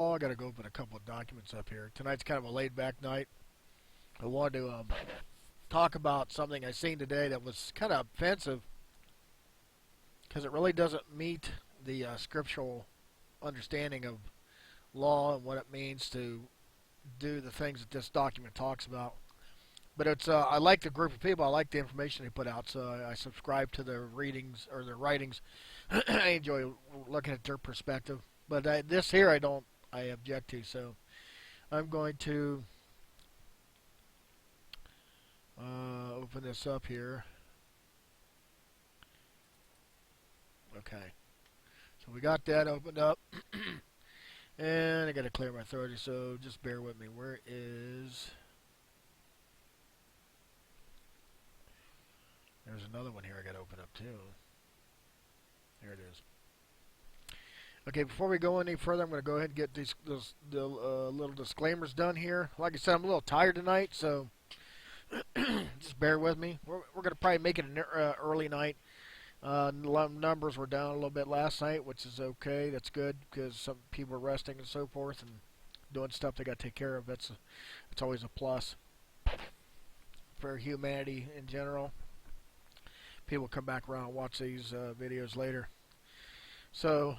I got to go open a couple of documents up here. Tonight's kind of a laid-back night. I wanted to talk about something I seen today that was kind of offensive because it really doesn't meet the scriptural understanding of law and what it means to do the things that this document talks about. But it's I like the group of people. I like the information they put out, so I subscribe to their readings or their writings. I enjoy looking at their perspective. But this here I object to. So I'm going to open this up here. Okay. So we got that opened up. And I got to clear my throat, so just bear with me. Where is... There's another one here I got to open up too. There it is. Okay, before we go any further, I'm going to go ahead and get these little disclaimers done here. Like I said, I'm a little tired tonight, so just bear with me. We're going to probably make it an early night. Numbers were down a little bit last night, which is okay. That's good because some people are resting and so forth and doing stuff they got to take care of. It's always a plus for humanity in general. People come back around and watch these videos later. So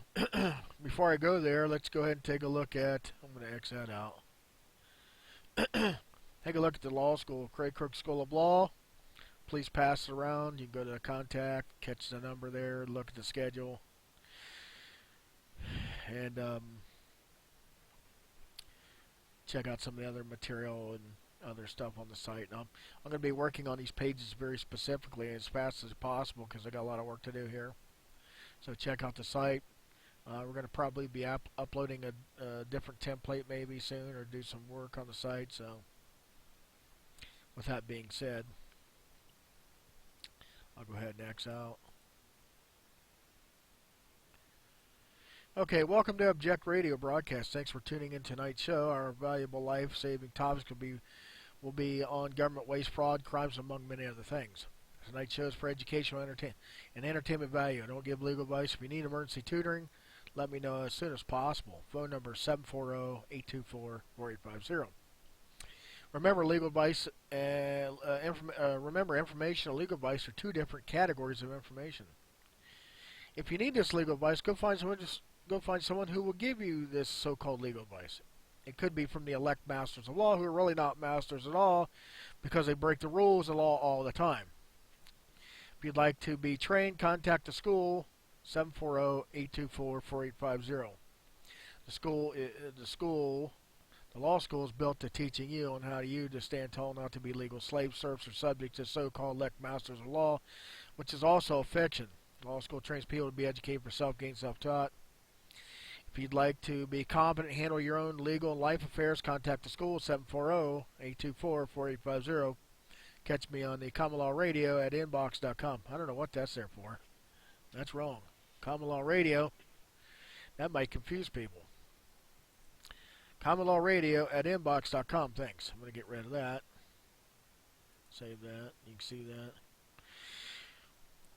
before I go there, let's go ahead and take a look at. I'm going to X that out. Take a look at the law school, Craig Cook School of Law. Please pass it around. You can go to the contact, catch the number there, look at the schedule, and check out some of the other material and other stuff on the site. Now, I'm going to be working on these pages very specifically as fast as possible because I got a lot of work to do here. So check out the site. We're going to probably be uploading a different template maybe soon or do some work on the site. So with that being said, I'll go ahead and X out. Okay, welcome to Object Radio Broadcast. Thanks for tuning in tonight's show. Our valuable life-saving topics will be on government waste, fraud, crimes, among many other things. Tonight's show is for educational and entertainment value. I don't give legal advice. If you need emergency tutoring, let me know as soon as possible. Phone number is 740-824-4850. Remember, legal advice. Remember, information and legal advice are two different categories of information. If you need this legal advice, go find someone who will give you this so-called legal advice. It could be from the elect masters of law, who are really not masters at all, because they break the rules of law all the time. If you'd like to be trained, contact the school, 740-824-4850. The law school is built to teaching you on how you to stand tall, not to be legal slaves, serfs, or subjects to so-called elect masters of law, which is also a fiction. The law school trains people to be educated for self-gain, self-taught. If you'd like to be competent and handle your own legal and life affairs, contact the school, 740-824-4850. Catch me on the Common Law Radio at inbox.com. I don't know what that's there for. That's wrong. Common Law Radio, that might confuse people. Common Law Radio at inbox.com. Thanks. I'm going to get rid of that. Save that. You can see that.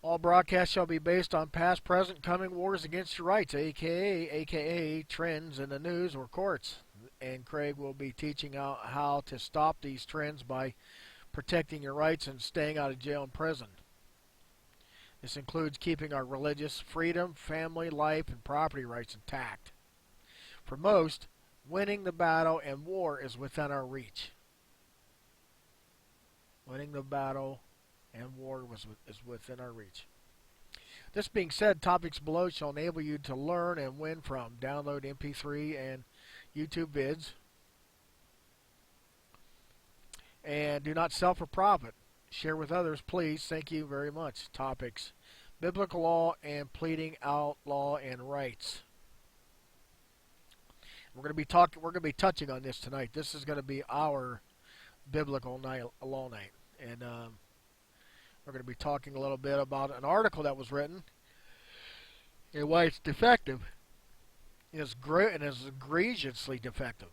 All broadcasts shall be based on past, present, coming wars against your rights, aka trends in the news or courts. And Craig will be teaching out how to stop these trends by protecting your rights and staying out of jail and prison. This includes keeping our religious freedom, family, life, and property rights intact. For most, winning the battle and war is within our reach. Winning the battle and war is within our reach. This being said, topics below shall enable you to learn and win from. Download MP3 and YouTube vids. And do not sell for profit. Share with others, please. Thank you very much. Topics: biblical law and pleading out law and rights. We're going to be touching on this tonight. This is going to be our biblical law night, and we're going to be talking a little bit about an article that was written and why it's defective. Is egregiously defective.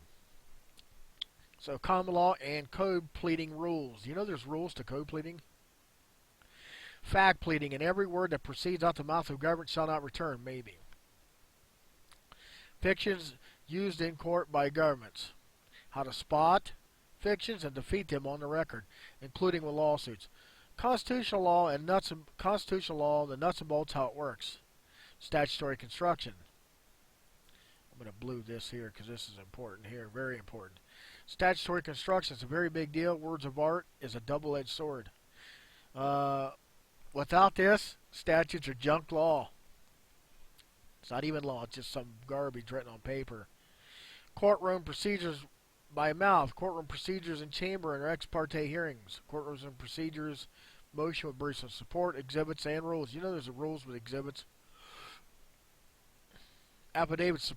So, common law and code pleading rules. You know there's rules to code pleading? Fact pleading, and every word that proceeds out the mouth of government shall not return, maybe. Fictions used in court by governments. How to spot fictions and defeat them on the record, including with lawsuits. Constitutional law, the nuts and bolts, how it works. Statutory construction. I'm going to blue this here because this is important here, very important. Statutory construction is a very big deal. Words of art is a double-edged sword. Without this, statutes are junk law. It's not even law, it's just some garbage written on paper. Courtroom procedures by mouth. Courtroom procedures in chamber and ex parte hearings. Courtrooms and procedures, motion with briefs of support, exhibits, and rules. You know there's rules with exhibits. Affidavits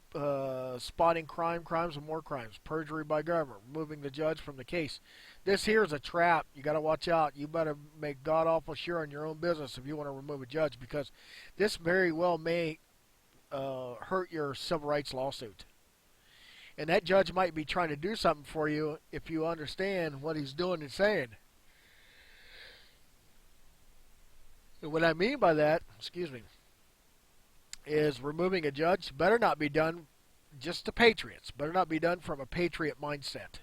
spotting crimes and more crimes. Perjury by government, removing the judge from the case. This here is a trap. You got to watch out. You better make god awful sure on your own business if you want to remove a judge, because this very well may hurt your civil rights lawsuit. And that judge might be trying to do something for you if you understand what he's doing and saying. And what I mean by that, is removing a judge better not be done just to patriots. Better not be done from a patriot mindset.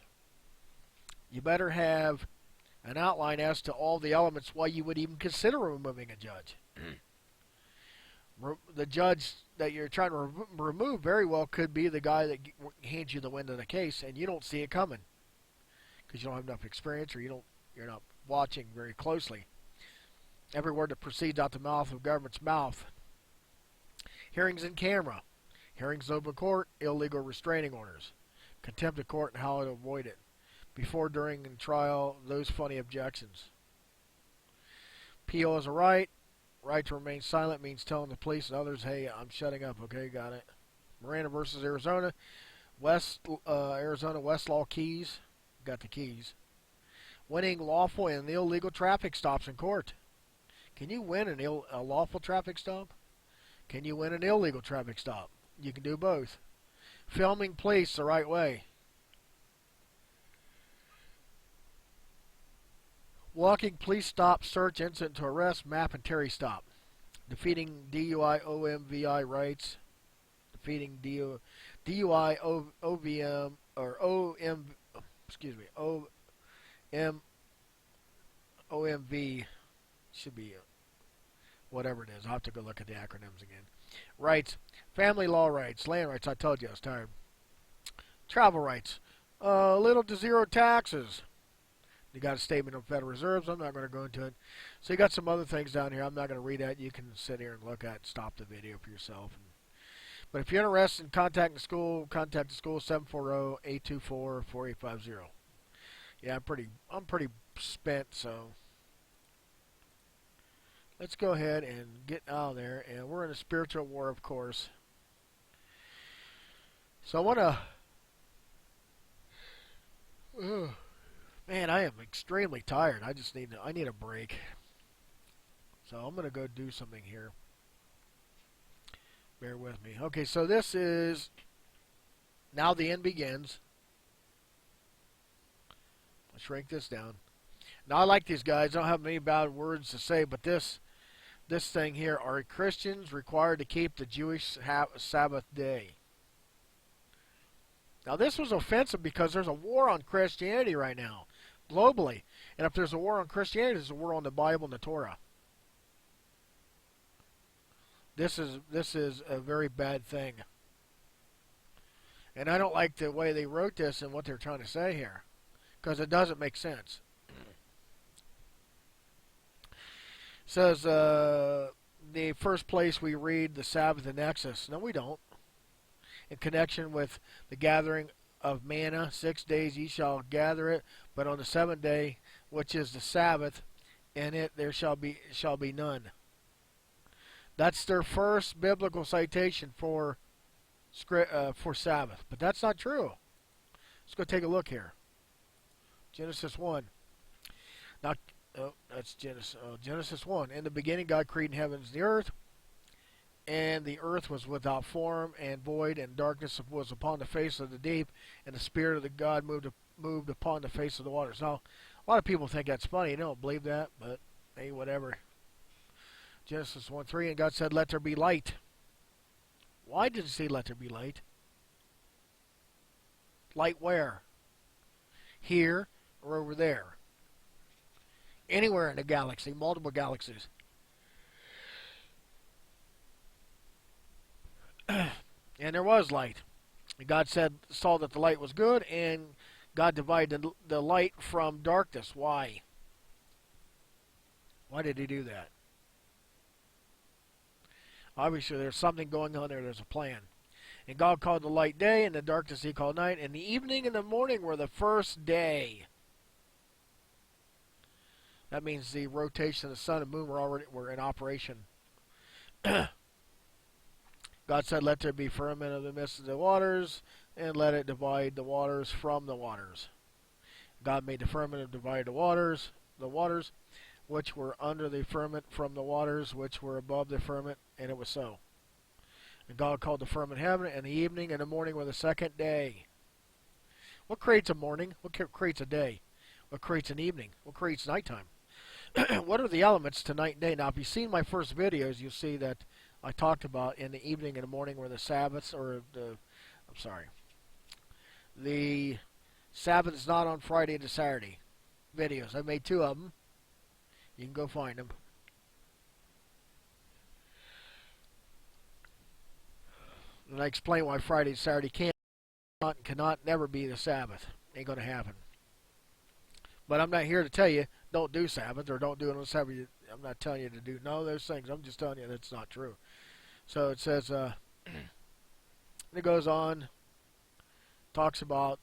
You better have an outline as to all the elements why you would even consider removing a judge. The judge that you're trying to remove very well could be the guy that hands you the wind of the case, and you don't see it coming because you don't have enough experience, or you're not watching very closely. Every word that proceeds out the mouth of government's mouth. Hearings in camera, hearings in open court, illegal restraining orders, contempt of court, and how to avoid it. Before, during, and trial, those funny objections. PO is a right. Right to remain silent means telling the police and others, hey, I'm shutting up, okay, got it. Miranda versus Arizona. Arizona Westlaw keys. Got the keys. Winning lawful and illegal traffic stops in court. Can you win a lawful traffic stop? Can you win an illegal traffic stop? You can do both. Filming police the right way. Walking police stop, search, incident to arrest, map, and Terry stop. Defeating DUI, OMVI rights. Defeating DUI, OVM, or OMV, should be whatever it is. I'll have to go look at the acronyms again. Rights. Family law rights. Land rights. I told you I was tired. Travel rights. Little to zero taxes. You got a statement of Federal Reserves. I'm not going to go into it. So you got some other things down here. I'm not going to read that. You can sit here and look at, stop the video for yourself. But if you're interested in contacting the school, contact the school 740-824-4850. Yeah, I'm pretty spent, so let's go ahead and get out of there. And we're in a spiritual war, of course. So I want to. Man, I am extremely tired. I need a break. So I'm going to go do something here. Bear with me. Okay, so this is Now the End Begins. I'll shrink this down. Now I like these guys. I don't have many bad words to say, but this thing here, are Christians required to keep the Jewish Sabbath day? Now this was offensive because there's a war on Christianity right now, globally. And if there's a war on Christianity, there's a war on the Bible and the Torah. This is a very bad thing. And I don't like the way they wrote this and what they're trying to say here, because it doesn't make sense. It says the first place we read the Sabbath in Exodus. No, we don't. In connection with the gathering of manna, 6 days ye shall gather it, but on the seventh day, which is the Sabbath, in it there shall be none. That's their first biblical citation for Sabbath, but that's not true. Let's go take a look here. Genesis 1. Now, that's Genesis 1. In the beginning, God created heavens and the earth. And the earth was without form and void, and darkness was upon the face of the deep, and the Spirit of the God moved upon the face of the waters. Now, a lot of people think that's funny. They don't believe that, but hey, whatever. Genesis 1:3, and God said, let there be light. Why did he say let there be light? Light where? Here or over there? Anywhere in the galaxy, multiple galaxies. And there was light. God saw that the light was good, and God divided the light from darkness. Why? Why did he do that? Obviously, there's something going on there. There's a plan. And God called the light day, and the darkness he called night. And the evening and the morning were the first day. That means the rotation of the sun and moon were in operation. God said, "Let there be firmament of the midst of the waters, and let it divide the waters from the waters." God made the firmament to divide the waters which were under the firmament from the waters which were above the firmament, and it was so. And God called the firmament heaven, and the evening and the morning were the second day. What creates a morning? What creates a day? What creates an evening? What creates nighttime? What are the elements to night and day? Now, if you've seen my first videos, you'll see that I talked about in the evening and the morning were the Sabbaths, the Sabbath is not on Friday to Saturday videos. I made 2 of them. You can go find them. And I explain why Friday to Saturday cannot never be the Sabbath. Ain't going to happen. But I'm not here to tell you don't do Sabbath or don't do it on Sabbath. I'm not telling you to do none of those things. I'm just telling you that's not true. So it says, it goes on, talks about,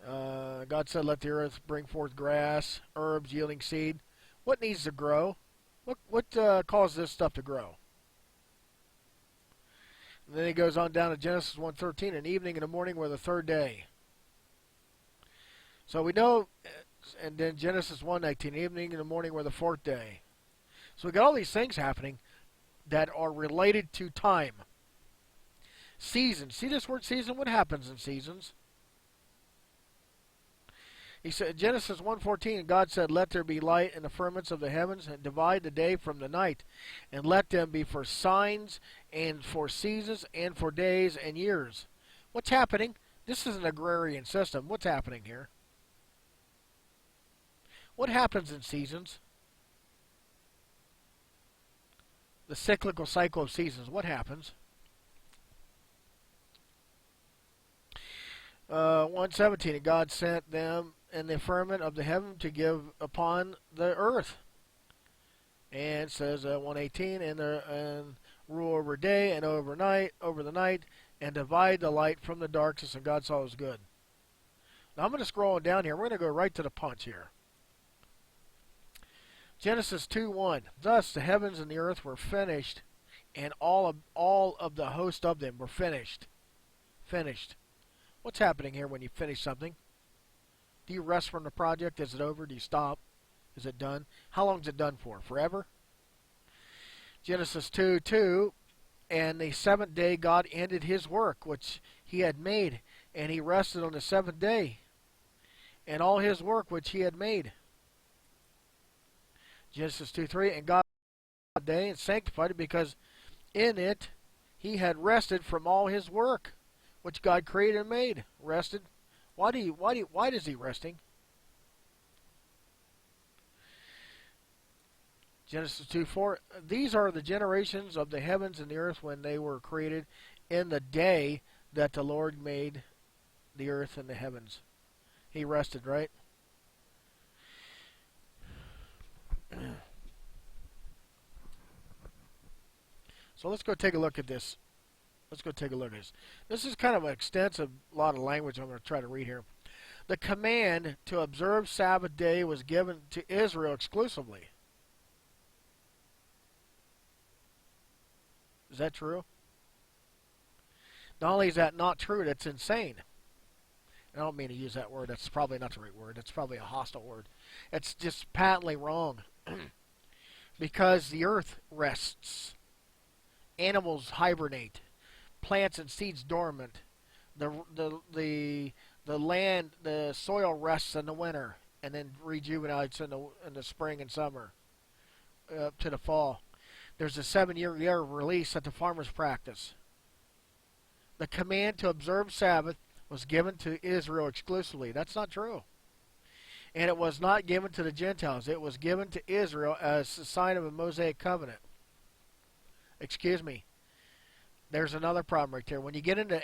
God said, "Let the earth bring forth grass, herbs yielding seed." What needs to grow? What causes this stuff to grow? And then he goes on down to Genesis 1:13, "And evening and the morning were the third day." So we know, and then Genesis 1:19, "Evening and the morning were the fourth day." So we got all these things happening that are related to time. Seasons. See this word season? What happens in seasons? He said, Genesis 1:14, "And God said, Let there be light in the firmaments of the heavens, and divide the day from the night, and let them be for signs, and for seasons, and for days and years." What's happening? This is an agrarian system. What's happening here? What happens in seasons? The cyclical cycle of seasons. What happens? 1:17, "And God sent them in the firmament of the heaven to give upon the earth." And it says 1:18, and rule over day and over the night, and divide the light from the darkness, and God saw it was good. Now I'm going to scroll down here. We're going to go right to the punch here. Genesis 2:1, "Thus the heavens and the earth were finished, and all of the host of them were finished." Finished. What's happening here when you finish something? Do you rest from the project? Is it over? Do you stop? Is it done? How long is it done for? Forever? Genesis 2:2, "And the seventh day God ended his work which he had made, and he rested on the seventh day, and all his work which he had made." Genesis 2:3, "And God blessed the day and sanctified it, because in it he had rested from all his work which God created and made." Rested. Why is he resting? Genesis 2:4, "These are the generations of the heavens and the earth when they were created in the day that the Lord made the earth and the heavens." He rested, right? So let's go take a look at this. This is kind of an extensive lot of language I'm going to try to read here. "The command to observe Sabbath day was given to Israel exclusively." Is that true? Not only is that not true, that's insane. I don't mean to use that word. That's probably not the right word. It's probably a hostile word. It's just patently wrong. Because the earth rests. Animals hibernate. Plants and seeds dormant. The land, the soil rests in the winter and then rejuvenates in the spring and summer up to the fall. There's a 7-year release that the farmers practice. The command to observe Sabbath was given to Israel exclusively. That's not true. And it was not given to the Gentiles. It was given to Israel as a sign of a Mosaic covenant. Excuse me. There's another problem right there. When you get into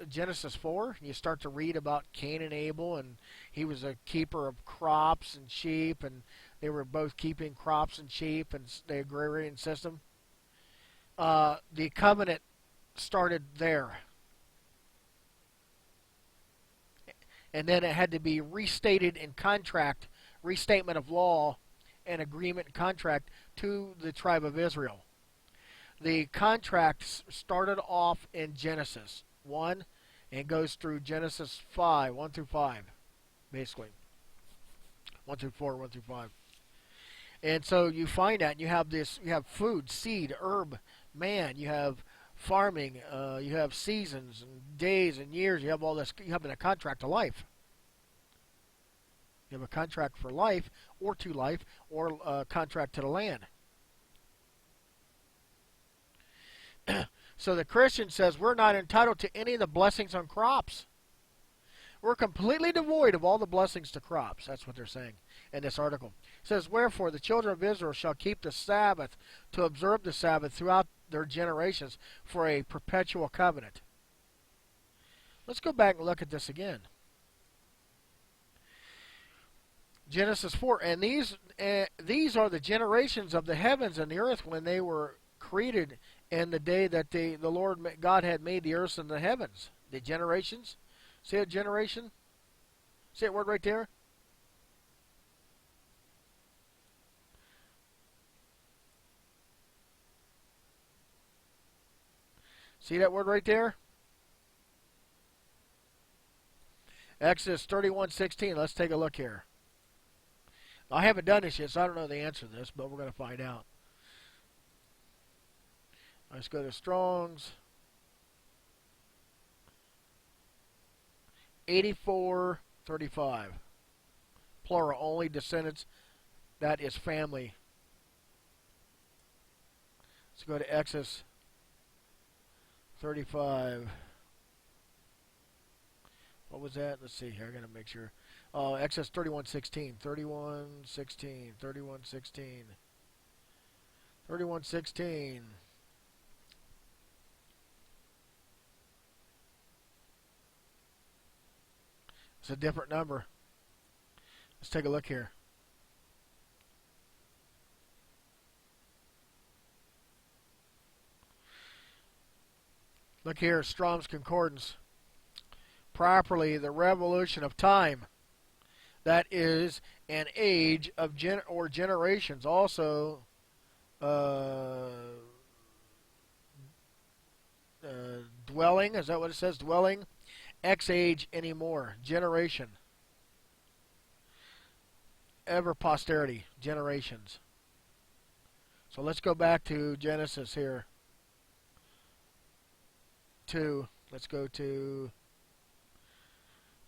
Genesis 4, you start to read about Cain and Abel, and he was a keeper of crops and sheep, and they were both keeping crops and sheep and the agrarian system. The covenant started there. And then it had to be restated in contract, restatement of law and agreement and contract to the tribe of Israel. The contract started off in Genesis 1 and goes through Genesis 5, 1 through 5, basically. 1 through 4, 1 through 5. And so you find that you have this, you have food, seed, herb, man, you have farming, you have seasons and days and years, you have all this, you have a contract to life. You have a contract for life or to life or a contract to the land. So the Christian says we're not entitled to any of the blessings on crops. We're completely devoid of all the blessings to crops. That's what they're saying in this article. It says, wherefore the children of Israel shall keep the Sabbath to observe the Sabbath throughout their generations for a perpetual covenant. Let's go back and look at this again. Genesis 4, and these are the generations of the heavens and the earth when they were created in the day that the Lord God had made the earth and the heavens. The generations. See a generation? See that word right there? See that word right there? Exodus 31:16. Let's take a look here. I haven't done this yet, so I don't know the answer to this, but we're going to find out. Let's go to Strong's. 84:35. Plural only, descendants, that is family. Let's go to Exodus 35. What was that? Let's see here. I got to make sure. Exodus 31:16. 31:16. 31:16. 31:16. It's a different number. Let's take a look here. Look here, Strong's Concordance. Properly, the revolution of time. That is an age of generations. Also, dwelling. Is that what it says? Dwelling. X age anymore. Generation. Ever posterity. Generations. So let's go back to Genesis here. 2. Let's go to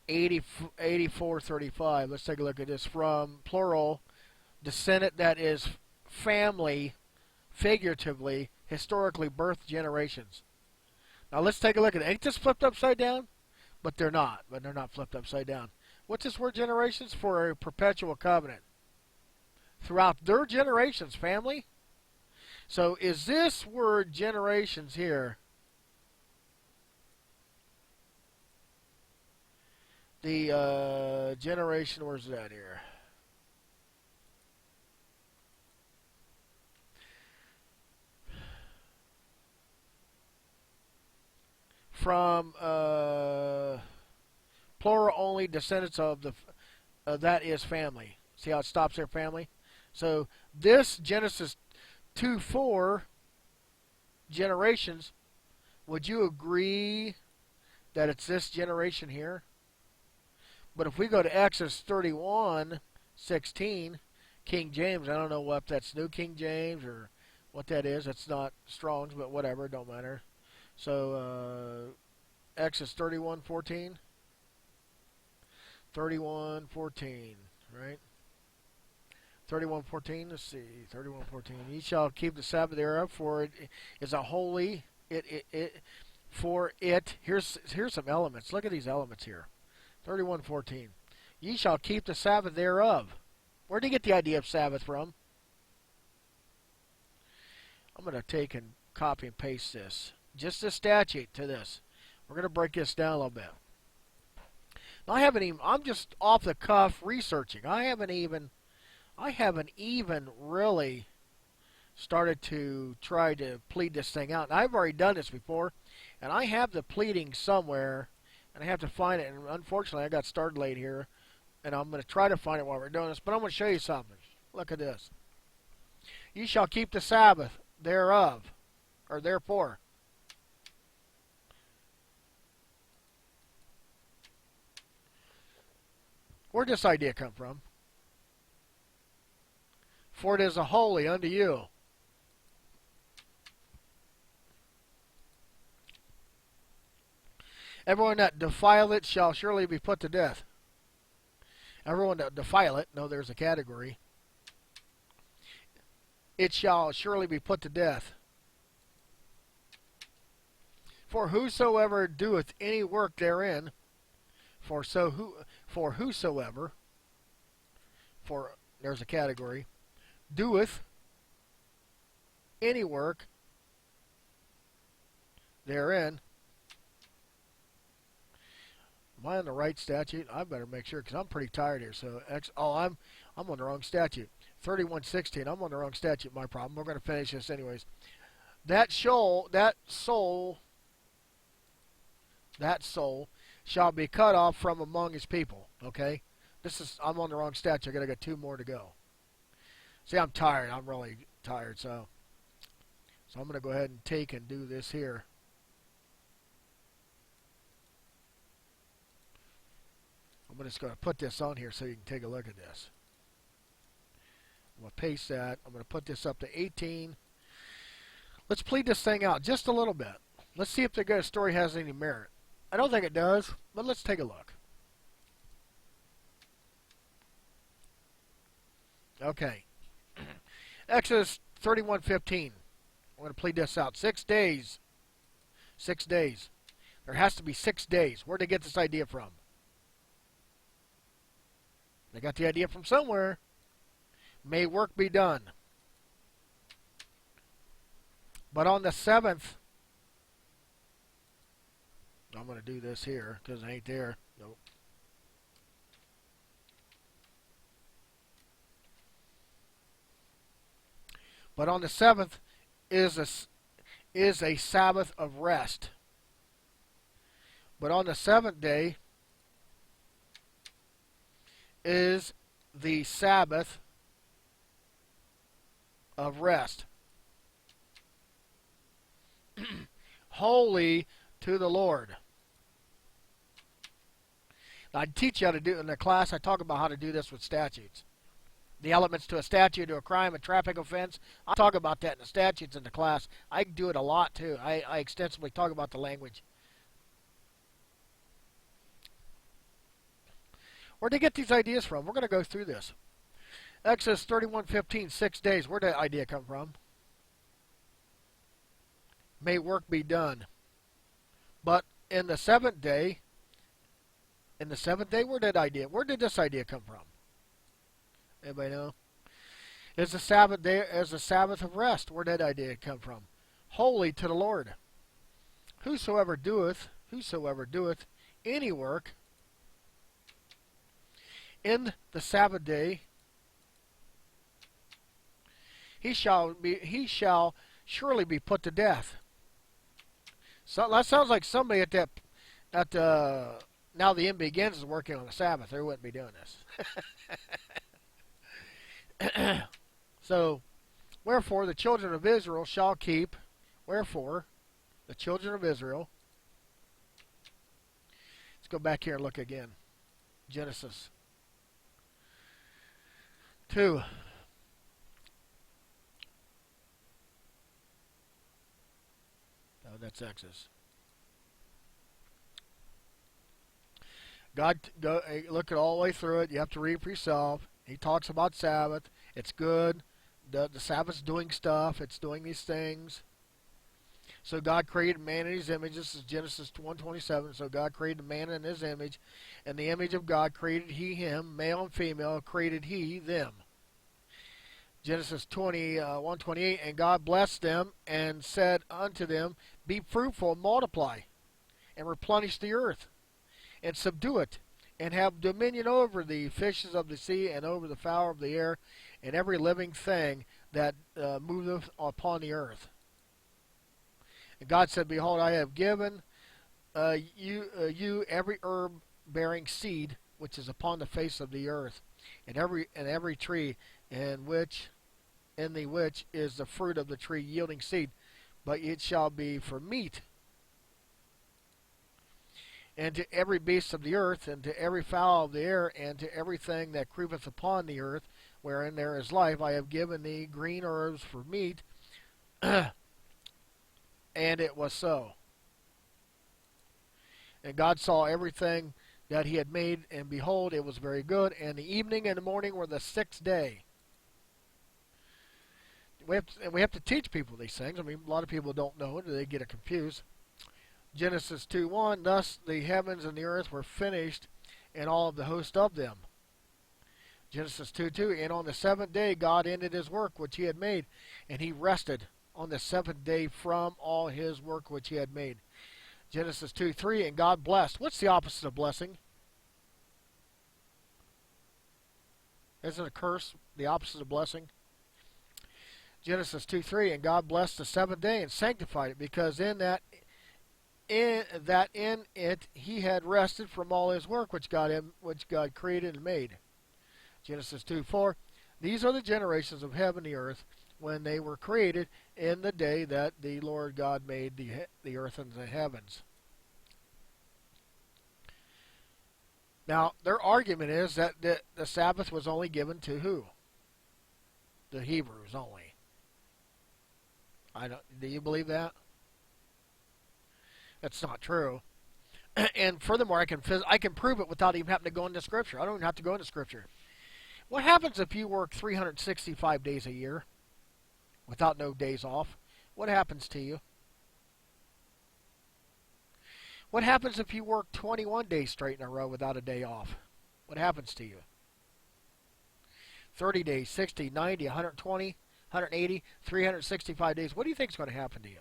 84:35. Let's take a look at this. From plural, descendant, that is family, figuratively, historically, birth generations. Now let's take a look at it. Ain't this flipped upside down? But they're not. But they're not flipped upside down. What's this word generations? For a perpetual covenant. Throughout their generations, family. So is this word generations here the generation, where's that here? From plural only, descendants of the that is family. See how it stops there, family? So this Genesis 2:4 generations, would you agree that it's this generation here? But if we go to Exodus 31:16, King James, I don't know what that's, New King James or what that is. It's not Strong's, but whatever, don't matter. So Exodus 31:14, 31:14, right? 31:14. Let's see, 31:14. Ye shall keep the Sabbath thereof, for it is a holy. For it, here's some elements. Look at these elements here. 31:14. Ye shall keep the Sabbath thereof. Where did he get the idea of Sabbath from? I'm going to take and copy and paste this. Just a statute to this. We're going to break this down a little bit. Now, I'm just off the cuff researching. I haven't even really started to try to plead this thing out. And I've already done this before, and I have the pleading somewhere, and I have to find it. And unfortunately, I got started late here, and I'm going to try to find it while we're doing this. But I'm going to show you something. Look at this. Ye shall keep the Sabbath thereof, or therefore. Where'd this idea come from? For it is a holy unto you. Everyone that defile it shall surely be put to death. Everyone that defile it, no, there's a category. It shall surely be put to death. For whosoever doeth any work therein, whosoever, there's a category, doeth any work therein. Am I on the right statute? I better make sure because I'm pretty tired here. So I'm on the wrong statute. 31:16. I'm on the wrong statute. My problem. We're going to finish this anyways. That soul shall be cut off from among his people. Okay, I'm on the wrong statute. I got to get 2 more to go. See, I'm tired. I'm really tired. So I'm going to go ahead and take and do this here. I'm just going to put this on here so you can take a look at this. I'm going to paste that. I'm going to put this up to 18. Let's plead this thing out just a little bit. Let's see if the story has any merit. I don't think it does, but let's take a look. Okay. Exodus 31:15. I'm going to plead this out. 6 days. 6 days. There has to be 6 days. Where'd they get this idea from? They got the idea from somewhere. May work be done. But on the 7th, I'm going to do this here because it ain't there. Nope. But on the 7th is a Sabbath of rest. But on the 7th day is the Sabbath of rest. Holy to the Lord. Now, I teach you how to do it in the class. I talk about how to do this with statutes. The elements to a statute, to a crime, a traffic offense. I talk about that in the statutes in the class. I do it a lot too. I extensively talk about the language. Where'd they get these ideas from? We're going to go through this. Exodus 31:15, 6 days. Where'd that idea come from? May work be done. But in the 7th day, where did this idea come from? Anybody know? Is the Sabbath day as a Sabbath of rest? Where did that idea come from? Holy to the Lord. Whosoever doeth any work in the Sabbath day, he shall surely be put to death. So that sounds like somebody at Now the End Begins is working on the Sabbath. They wouldn't be doing this. So, wherefore the children of Israel shall keep. Wherefore the children of Israel. Let's go back here and look again. Genesis 2. That's Exodus. God, look at all the way through it. You have to read for yourself. He talks about Sabbath. It's good. The Sabbath's doing stuff. It's doing these things. So God created man in his image. This is Genesis 1:27. So God created man in his image. In the image of God created he him. Male and female created he them. Genesis 1:28. And God blessed them and said unto them, be fruitful and multiply, and replenish the earth, and subdue it, and have dominion over the fishes of the sea, and over the fowl of the air, and every living thing that moveth upon the earth. And God said, behold, I have given you every herb bearing seed which is upon the face of the earth, and every tree in the which is the fruit of the tree yielding seed, but it shall be for meat. And to every beast of the earth, and to every fowl of the air, and to everything that creepeth upon the earth, wherein there is life, I have given thee green herbs for meat. And it was so. And God saw everything that he had made, and behold, it was very good. And the evening and the morning were the sixth day. We have to teach people these things. I mean, a lot of people don't know it, they get it confused. Genesis 2:1, thus the heavens and the earth were finished, and all of the host of them. Genesis 2:2, and on the seventh day God ended his work which he had made, and he rested on the seventh day from all his work which he had made. Genesis 2:3, and God blessed. What's the opposite of blessing? Isn't a curse the opposite of blessing? Genesis 2:3, and God blessed the seventh day and sanctified it, because in it he had rested from all his work which God created and made. Genesis 2:4, these are the generations of heaven and the earth when they were created in the day that the Lord God made the earth and the heavens. Now, their argument is that the Sabbath was only given to who? The Hebrews only. Do you believe that? That's not true. And furthermore, I can prove it without even having to go into Scripture. I don't even have to go into Scripture. What happens if you work 365 days a year without no days off? What happens to you? What happens if you work 21 days straight in a row without a day off? What happens to you? 30 days, 60, 90, 120, 180, 365 days. What do you think is going to happen to you?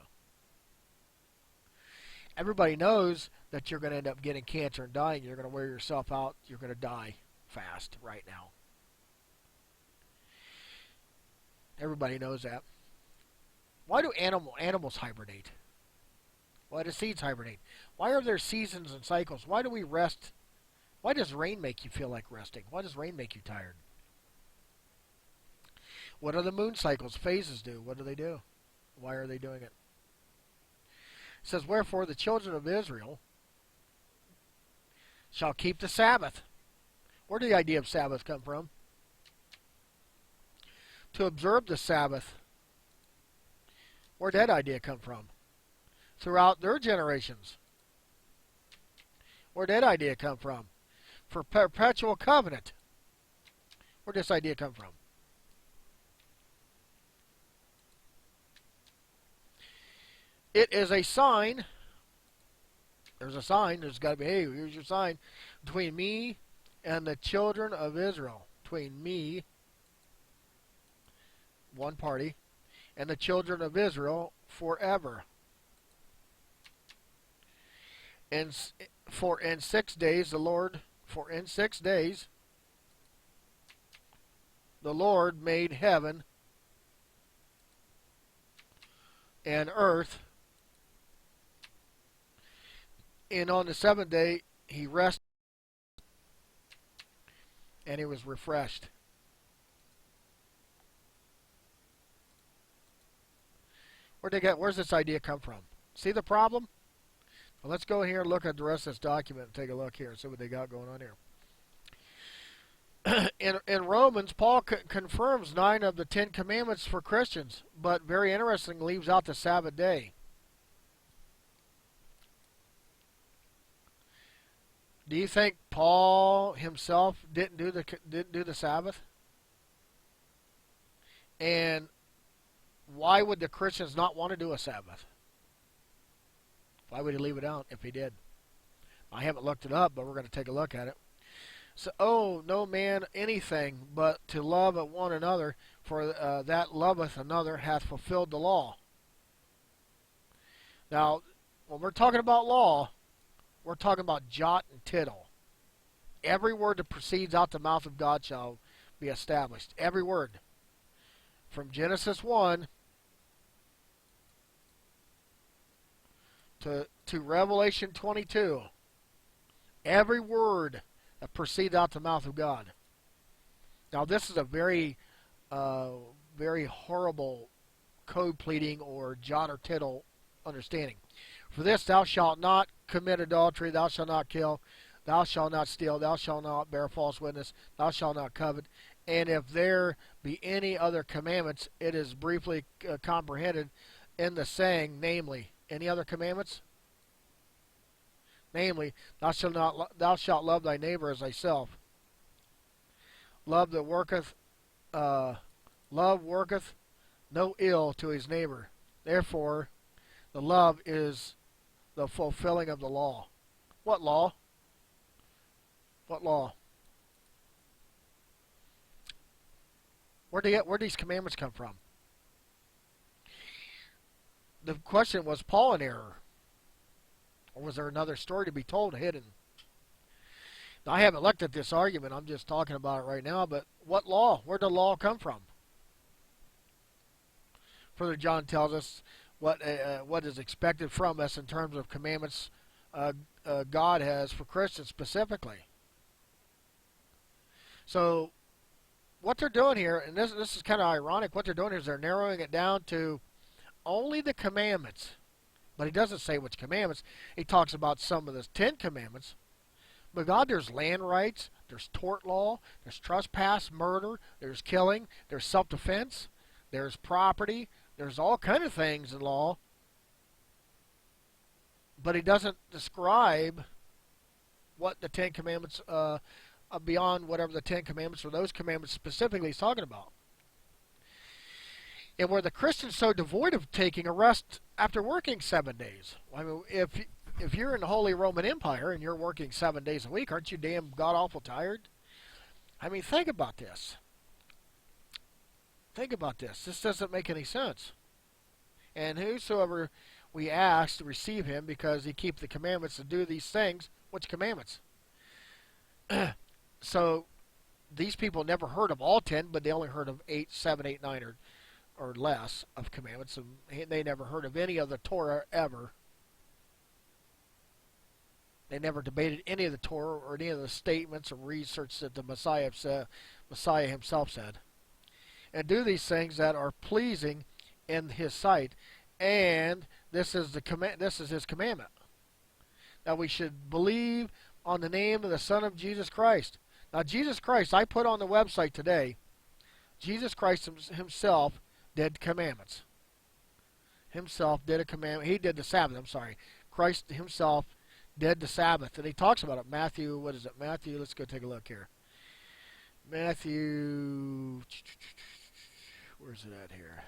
Everybody knows that you're going to end up getting cancer and dying. You're going to wear yourself out. You're going to die fast right now. Everybody knows that. Why do animals hibernate? Why do seeds hibernate? Why are there seasons and cycles? Why do we rest? Why does rain make you feel like resting? Why does rain make you tired? What do the moon cycles, phases do? What do they do? Why are they doing it? It says, wherefore the children of Israel shall keep the Sabbath. Where did the idea of Sabbath come from? To observe the Sabbath. Where did that idea come from? Throughout their generations. Where did that idea come from? For perpetual covenant. Where did this idea come from? It is a sign. There's a sign. There's got to be, hey, here's your sign. Between me and the children of Israel. Between me, one party, and the children of Israel forever. And in 6 days the Lord made heaven and earth, and on the seventh day he rested, and he was refreshed. Where's this idea come from? See the problem? Well, let's go here and look at the rest of this document and take a look here and see what they got going on here. In Romans, Paul confirms 9 of the 10 commandments for Christians, but very interestingly leaves out the Sabbath day. Do you think Paul himself didn't do the Sabbath? And why would the Christians not want to do a Sabbath? Why would he leave it out if he did? I haven't looked it up, but we're going to take a look at it. So, no man anything but to love one another, for that loveth another hath fulfilled the law. Now, when we're talking about law, we're talking about jot and tittle. Every word that proceeds out the mouth of God shall be established. Every word. From Genesis 1 to Revelation 22. Every word that proceeds out the mouth of God. Now, this is a very, very horrible code pleading or jot or tittle understanding. For this, thou shalt not commit adultery, thou shalt not kill, thou shalt not steal, thou shalt not bear false witness, thou shalt not covet. And if there be any other commandments, it is briefly comprehended in the saying, namely, any other commandments? Namely, thou shalt love thy neighbor as thyself. Love worketh no ill to his neighbor. Therefore, the love is the fulfilling of the law. What law? What law? Where do these commandments come from? The question, was Paul in error? Or was there another story to be told hidden? Now, I haven't looked at this argument. I'm just talking about it right now. But what law? Where did the law come from? Further, John tells us what is expected from us in terms of commandments God has for Christians specifically. So, what they're doing here, and this is kind of ironic, what they're doing is they're narrowing it down to only the commandments. But he doesn't say which commandments. He talks about some of the 10 commandments. But God, there's land rights, there's tort law, there's trespass, murder, there's killing, there's self-defense, there's property, there's all kind of things in law. But he doesn't describe what the 10 commandments, beyond whatever the 10 commandments or those commandments specifically he's talking about. And where the Christian's so devoid of taking a rest after working 7 days. I mean, if you're in the Holy Roman Empire and you're working 7 days a week, aren't you damn god-awful tired? I mean, think about this. Think about this. This doesn't make any sense. And whosoever we ask to receive him, because he keep the commandments to do these things. Which commandments? So, these people never heard of all 10, but they only heard of 8, 7, 8, 9, or less of commandments. And they never heard of any of the Torah ever. They never debated any of the Torah or any of the statements or research that the Messiah himself said. And do these things that are pleasing in his sight. And this is his commandment. That we should believe on the name of the Son of Jesus Christ. Now, Jesus Christ, I put on the website today, Jesus Christ himself did commandments. Himself did a commandment. He did the Sabbath, I'm sorry. Christ himself did the Sabbath. And he talks about it. Matthew, what is it? Matthew, let's go take a look here. Matthew, where's it at here?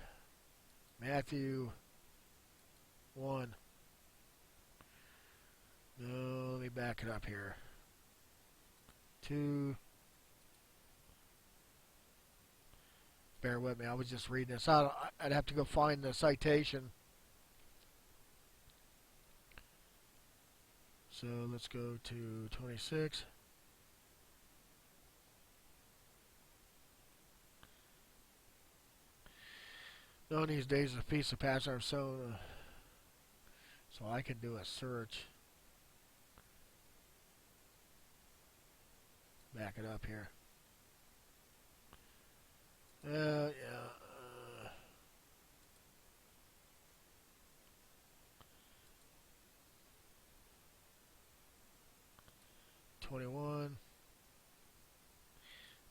Matthew 1. No, let me back it up here. 2. Bear with me. I was just reading this out. I'd have to go find the citation. So let's go to 26. Knowing these days of the Feast of Passover, so I can do a search. Back it up here. Yeah. 21.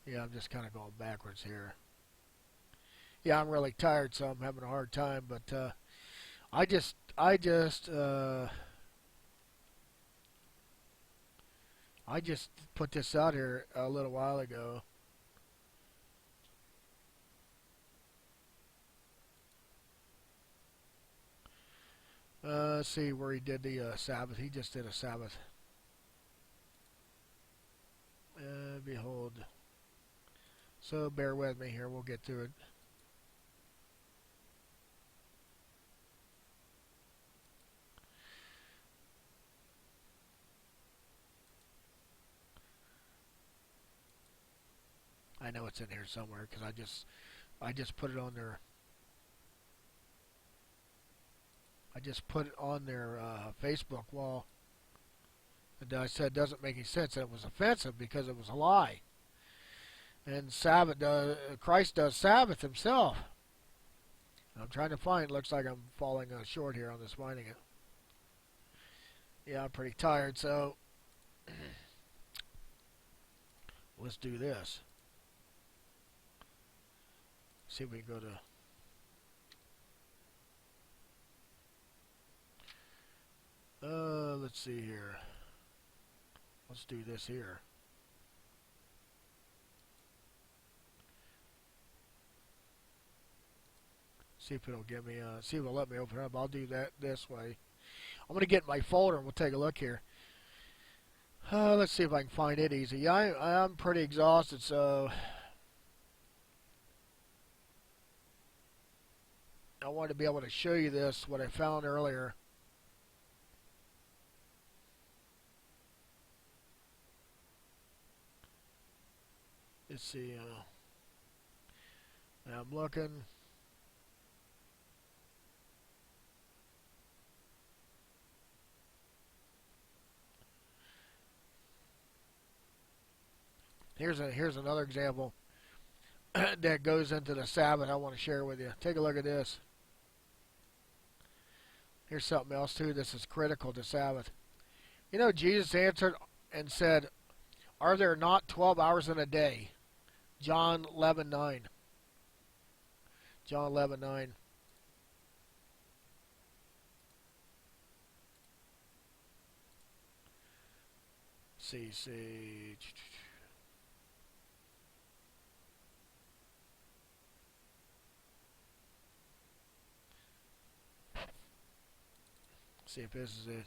Yeah, I'm just kind of going backwards here. Yeah, I'm really tired, so I'm having a hard time. But I just put this out here a little while ago. Let's see where he did the Sabbath. He just did a Sabbath. Behold. So bear with me here. We'll get through it. I know it's in here somewhere because I just put it on their Facebook wall. And I said it doesn't make any sense. And it was offensive because it was a lie. And Christ does Sabbath himself. I'm trying to find. Looks like I'm falling short here on this finding it. Yeah, I'm pretty tired, so let's do this. See if we can go to. Let's see here. Let's do this here. See if it'll give me. See if it'll let me open it up. I'll do that this way. I'm gonna get my folder and we'll take a look here. Let's see if I can find it easy. Yeah, I'm pretty exhausted, so I wanted to be able to show you this, what I found earlier. Let's see. I'm looking. Here's another example that goes into the Sabbath I want to share with you. Take a look at this. Here's something else too. This is critical to Sabbath. You know, Jesus answered and said, "Are there not 12 hours in a day?" John 11:9. John 11:9. See. See if this is it.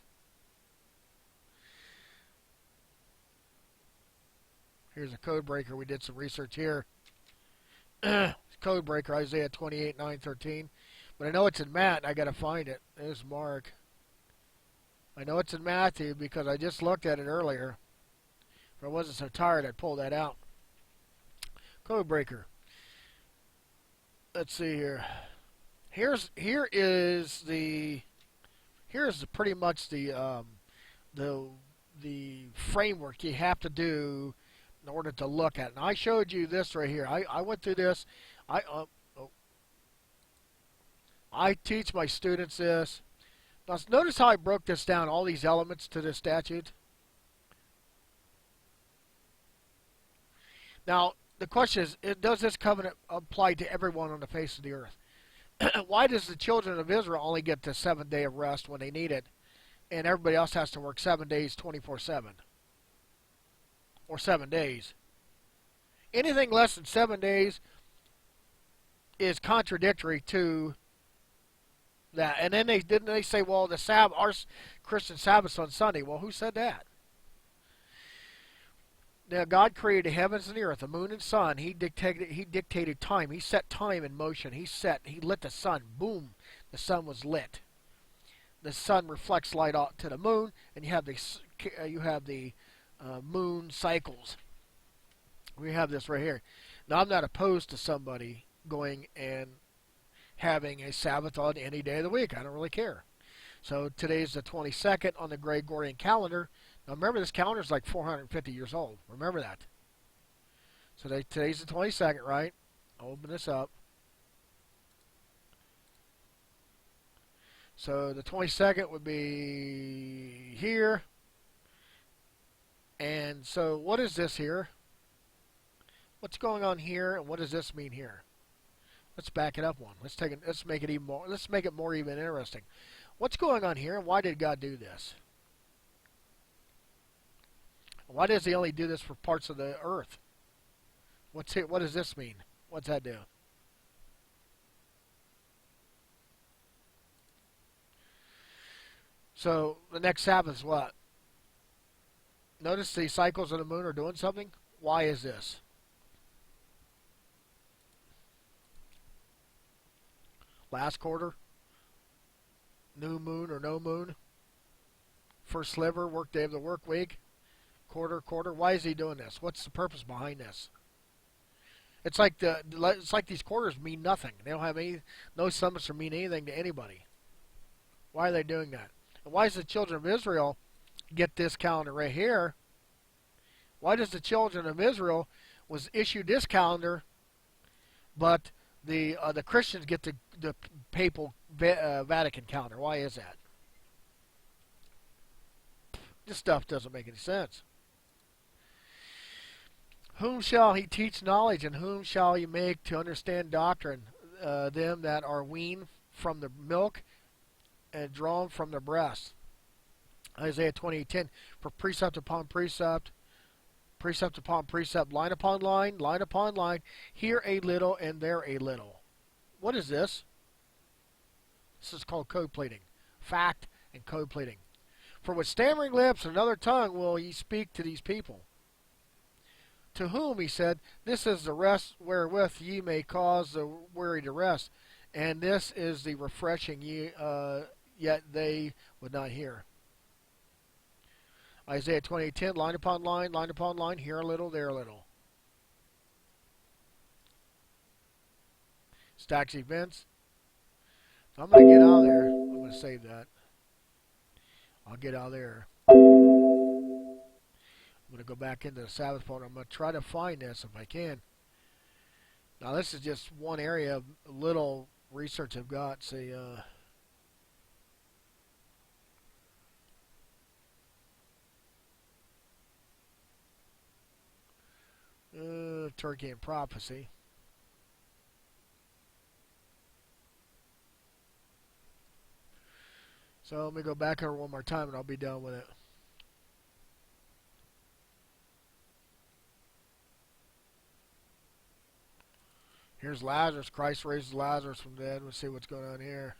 Here's a code breaker. We did some research here. Code breaker, Isaiah 28:9-13. But I know it's in Matt, and I got to find it. There's Mark. I know it's in Matthew because I just looked at it earlier. If I wasn't so tired, I'd pull that out. Code breaker. Let's see here. Here's pretty much the framework you have to do in order to look at it. And I showed you this right here. I went through this. I teach my students this. Now notice how I broke this down, all these elements to this statute. Now the question is, does this covenant apply to everyone on the face of the earth? Why does the children of Israel only get the 7th day of rest when they need it, and everybody else has to work 7 days 24/7? Or 7 days. Anything less than 7 days is contradictory to that. And then they say, well, the Sabbath, our Christian Sabbath's on Sunday. Well, who said that? Now, God created the heavens and the earth, the moon and sun. He dictated time. He set time in motion. He lit the sun. Boom, the sun was lit. The sun reflects light out to the moon, and you have the moon cycles. We have this right here. Now, I'm not opposed to somebody going and having a Sabbath on any day of the week. I don't really care. So today's the 22nd on the Gregorian calendar. Now remember, this calendar is like 450 years old. Remember that. So today's the 22nd, right? I'll open this up. So the 22nd would be here. And so what is this here? What's going on here, and what does this mean here? Let's back it up one. Let's make it even more. Let's make it more even interesting. What's going on here, and why did God do this? Why does He only do this for parts of the earth? What does this mean? What's that do? So the next Sabbath is what? Notice the cycles of the moon are doing something. Why is this? Last quarter, new moon or no moon. First sliver, work day of the work week. Quarter. Why is he doing this? What's the purpose behind this? It's like these quarters mean nothing. They don't have any, no summits or mean anything to anybody. Why are they doing that? And why does the children of Israel get this calendar right here? Why does the children of Israel was issued this calendar, but the Christians get the papal Vatican calendar? Why is that? This stuff doesn't make any sense. Whom shall he teach knowledge, and whom shall he make to understand doctrine? Them that are weaned from the milk and drawn from the breast. Isaiah 28:10. For precept upon precept, precept upon precept, line upon line, line upon line, here a little and there a little. What is this? This is called code pleading. Fact and code pleading. For with stammering lips and another tongue will ye speak to these people. To whom, he said, this is the rest wherewith ye may cause the weary to rest, and this is the refreshing yet they would not hear. Isaiah 28:10, line upon line, here a little, there a little. Stacks events. I'm going to get out of there. I'm going to save that. I'll get out of there. I'm going to go back into the Sabbath point. I'm going to try to find this if I can. Now, this is just one area of little research I've got. See, Turkey and prophecy. So let me go back over one more time and I'll be done with it. Here's Lazarus. Christ raises Lazarus from the dead. We'll see what's going on here.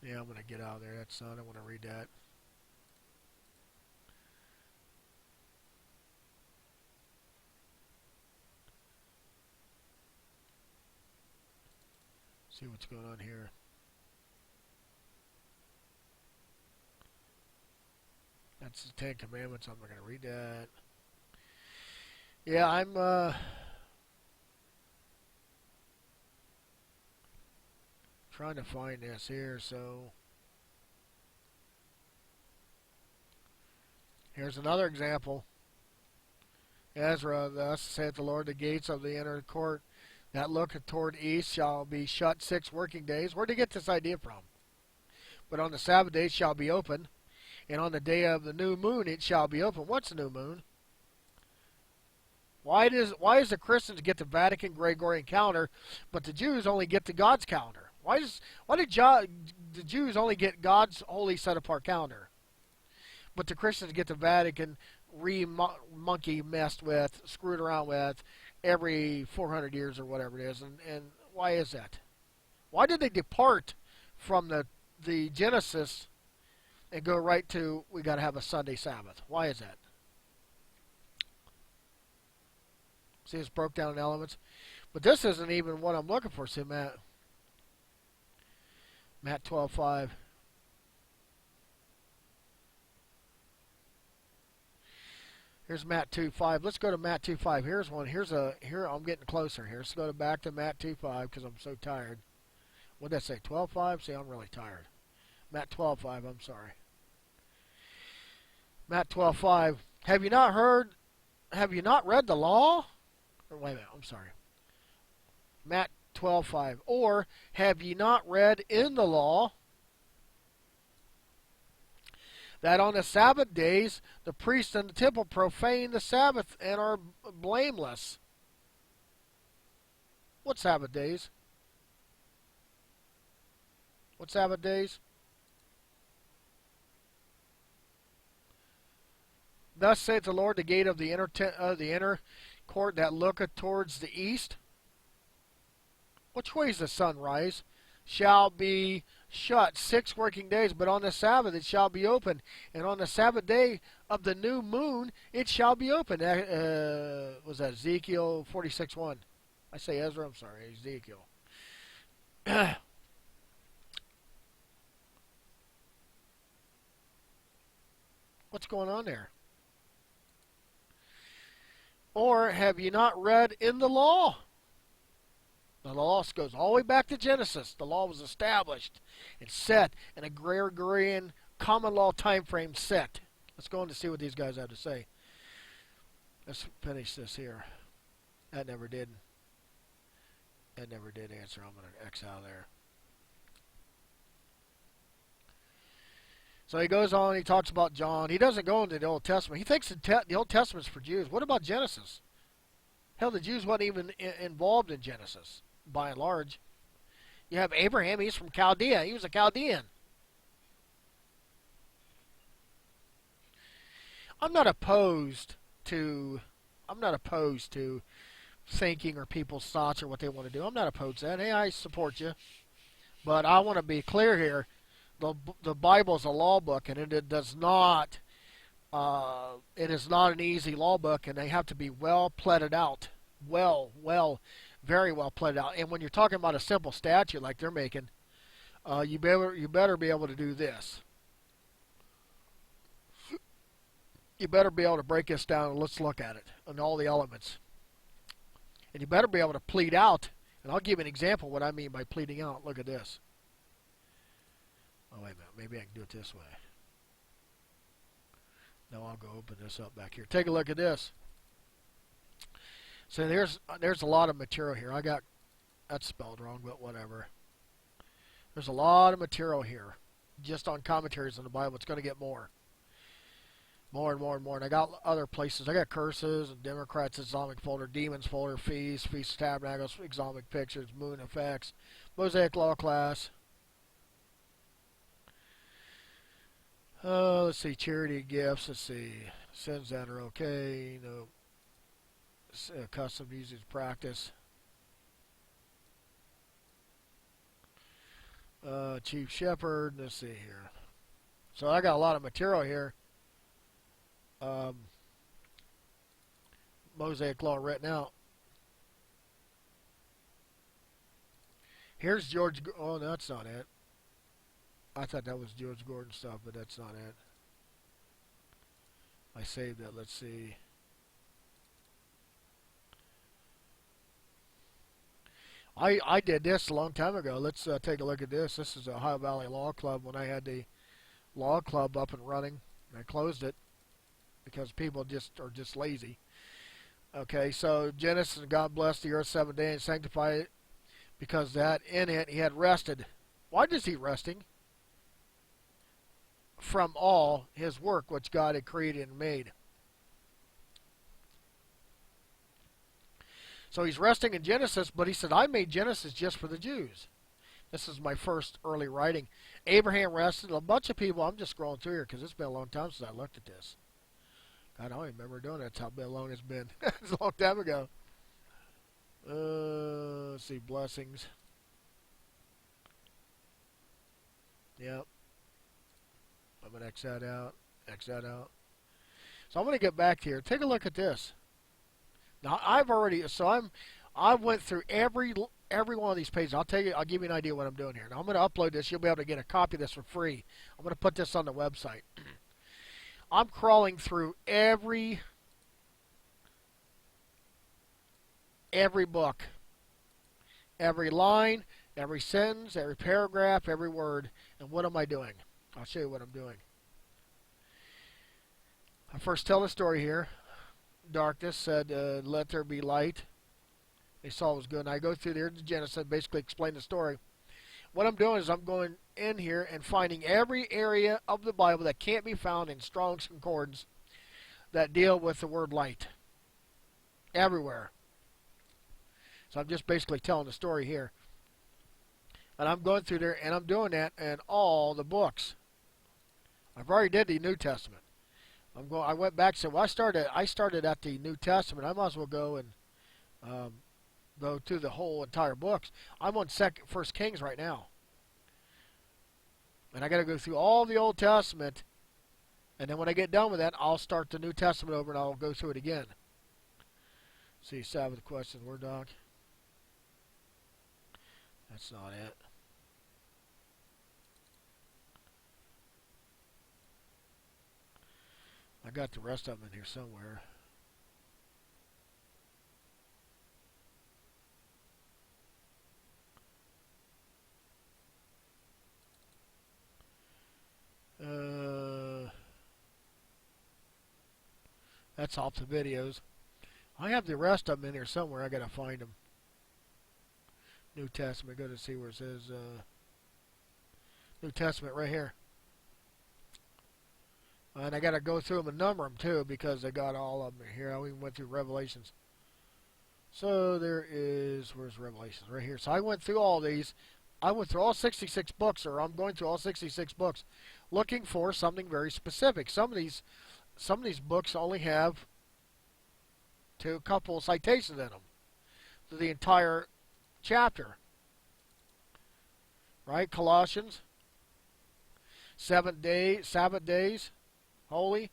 Yeah, I'm going to get out of there. That's not. I want to read that. See what's going on here. That's the Ten Commandments. I'm not going to read that. Yeah, I'm trying to find this here. So here's another example. Ezra, thus saith the Lord, the gates of the inner court that looketh toward east shall be shut 6 working days. Where'd they get this idea from? But on the Sabbath day it shall be open, and on the day of the new moon it shall be open. What's the new moon? Why does the Christians get the Vatican Gregorian calendar, but the Jews only get the God's calendar? Why did the Jews only get God's holy set apart calendar, but the Christians get the Vatican monkey messed with, screwed around with every 400 years or whatever it is? And why is that? Why did they depart from the Genesis and go right to we got to have a Sunday Sabbath? Why is that? See, it's broke down in elements. But this isn't even what I'm looking for. See, Matt 12:5. Here's Matt 2:5. Let's go to Matt 2:5. Here's one. Here I'm getting closer here. Let's go back to Matt 2:5 because I'm so tired. What did that say? 12:5? See, I'm really tired. Matt 12:5. I'm sorry. Matt 12:5. Have you not heard? Have you not read the law? Or wait a minute, I'm sorry. Matt 12:5. Or have ye not read in the law that on the Sabbath days the priests in the temple profane the Sabbath and are blameless? What Sabbath days? What Sabbath days? Thus saith the Lord, the gate of the inner court that looketh towards the east. Which way is the sun rise? Shall be shut 6 working days, but on the Sabbath it shall be open, and on the Sabbath day of the new moon it shall be open. Was that Ezekiel 46:1? I say Ezra, I'm sorry, Ezekiel. What's going on there? Or have you not read in the law? The law goes all the way back to Genesis. The law was established and set in a Gregorian common law time frame set. Let's go on to see what these guys have to say. Let's finish this here. That never did answer. I'm going to X out of there. So he goes on, he talks about John. He doesn't go into the Old Testament. He thinks the Old Testament's for Jews. What about Genesis? Hell, the Jews weren't even involved in Genesis, by and large. You have Abraham, he's from Chaldea. He was a Chaldean. I'm not opposed to thinking or people's thoughts or what they want to do. I'm not opposed to that. Hey, I support you. But I want to be clear here. The Bible is a law book, and it does not. It is not an easy law book, and they have to be well pleaded out, very well pleaded out. And when you're talking about a simple statute like they're making, you better be able to do this. You better be able to break this down and let's look at it and all the elements. And you better be able to plead out. And I'll give you an example of what I mean by pleading out. Look at this. Oh, wait a minute. Maybe I can do it this way. No, I'll go open this up back here. Take a look at this. So there's a lot of material here. That's spelled wrong, but whatever. There's a lot of material here. Just on commentaries on the Bible. It's going to get more. More and more and more. And I got other places. I got curses and Democrats, Islamic folder, demons folder, feast of tabernacles, Islamic pictures, moon effects, Mosaic law class. Let's see, charity gifts. Let's see, sins that are okay. Custom usage practice. Chief shepherd. Let's see here. So I got a lot of material here. Mosaic law written out. Here's George. Oh, that's not it. I thought that was George Gordon stuff, but that's not it. I saved it. Let's see. I did this a long time ago. Let's take a look at this. This is a Ohio Valley Law Club when I had the law club up and running. I closed it because people are just lazy. Okay, so Genesis, God blessed the earth 7 days and sanctified it, because that in it he had rested. Why is he resting? From all his work which God had created and made. So he's resting in Genesis, but he said, I made Genesis just for the Jews. This is my first early writing. Abraham rested. A bunch of people, I'm just scrolling through here because it's been a long time since I looked at this. God, I don't even remember doing that. That's how long it's been. It's a long time ago. Let's see, blessings. Yep. I'm going to X that out. X that out. So I'm going to get back here. Take a look at this. Now I went through every one of these pages. I'll give you an idea what I'm doing here. Now I'm going to upload this. You'll be able to get a copy of this for free. I'm going to put this on the website. I'm crawling through every book, every line, every sentence, every paragraph, every word. And what am I doing? I'll show you what I'm doing. I first tell the story here. Darkness said, let there be light. They saw it was good. And I go through there to Genesis and basically explain the story. What I'm doing is I'm going in here and finding every area of the Bible that can't be found in Strong's Concordance that deal with the word light. Everywhere. So I'm just basically telling the story here. And I'm going through there and I'm doing that in all the books. I've already did the New Testament. I went back and said, well, I started at the New Testament. I might as well go and go through the whole entire books. I'm on First Kings right now. And I got to go through all the Old Testament, and then when I get done with that, I'll start the New Testament over and I'll go through it again. See, Sabbath question, Word doc. That's not it. I got the rest of them in here somewhere. That's off the videos. I have the rest of them in here somewhere. I gotta find them. New Testament. Go to see where it says New Testament right here. And I gotta go through them and number them too because I got all of them here. I even went through Revelations. So there is, where's Revelations? Right here. So I went through all these. I went through all 66 books, or I'm going through all 66 books, looking for something very specific. Some of these books only have a couple of citations in them to the entire chapter. Right? Colossians, Sabbath days, holy.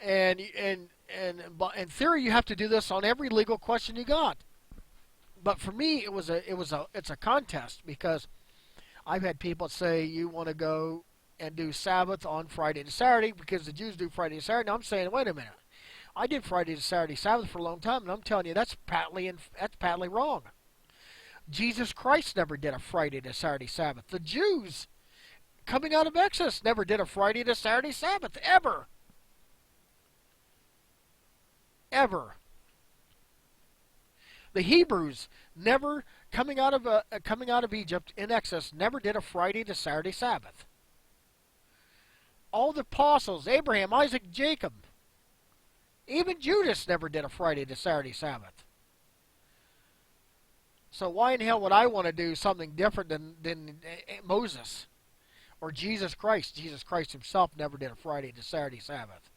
And in theory, you have to do this on every legal question you got. But for me, it's a contest because I've had people say you want to go and do Sabbath on Friday to Saturday because the Jews do Friday to Saturday. Now I'm saying, wait a minute, I did Friday to Saturday Sabbath for a long time, and I'm telling you that's patently wrong. Jesus Christ never did a Friday to Saturday Sabbath. The Jews coming out of Exodus never did a Friday to Saturday Sabbath ever. Ever. The Hebrews never coming out of Egypt in Exodus never did a Friday to Saturday Sabbath. All the apostles, Abraham, Isaac, Jacob, even Judas never did a Friday to Saturday Sabbath. So why in hell would I want to do something different than Moses or Jesus Christ? Jesus Christ himself never did a Friday to Saturday Sabbath.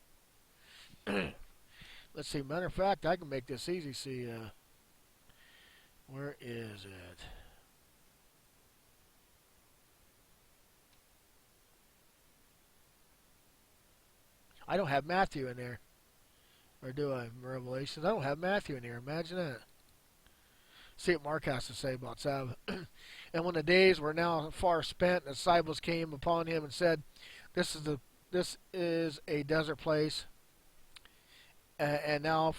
Let's see. Matter of fact, I can make this easy. See, where is it? I don't have Matthew in there. Or do I? Revelations. I don't have Matthew in here. Imagine that. See what Mark has to say about Sabbath. And when the days were now far spent, the disciples came upon him and said, "This is a desert place, and now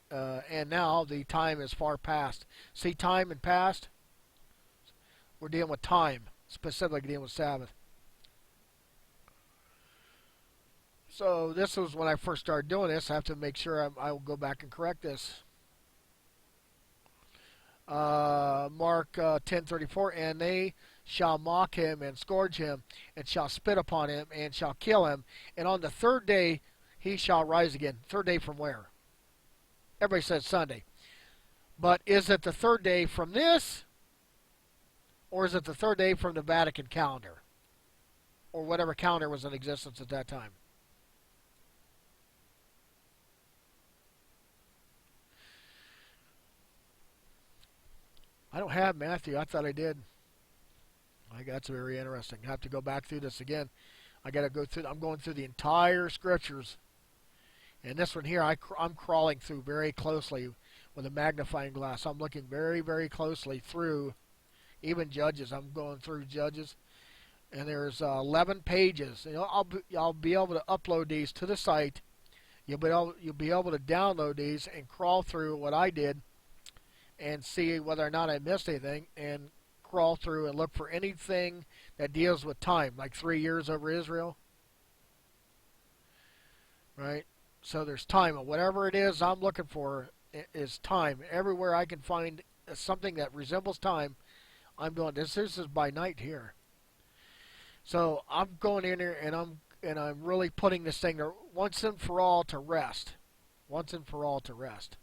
the time is far past." See, time and past. We're dealing with time, specifically dealing with Sabbath. So this was when I first started doing this. I have to make sure I will go back and correct this. Mark 10:34, and they shall mock him and scourge him, and shall spit upon him, and shall kill him. And on the third day he shall rise again. Third day from where? Everybody says Sunday. But is it the third day from this? Or is it the third day from the Vatican calendar? Or whatever calendar was in existence at that time? I don't have Matthew. I thought I did. That's very interesting. I have to go back through this again. I got to go through. I'm going through the entire scriptures, and this one here, I'm crawling through very closely with a magnifying glass. I'm looking very, very closely through, even Judges. I'm going through Judges, and there's 11 pages. You know, I'll be able to upload these to the site. You'll be able to download these and crawl through what I did, and see whether or not I missed anything, and crawl through and look for anything that deals with time, like 3 years over Israel. Right? So there's time. Whatever it is I'm looking for is time. Everywhere I can find something that resembles time, I'm doing this. This is by night here. So I'm going in here and I'm really putting this thing to, once and for all to rest. Once and for all to rest.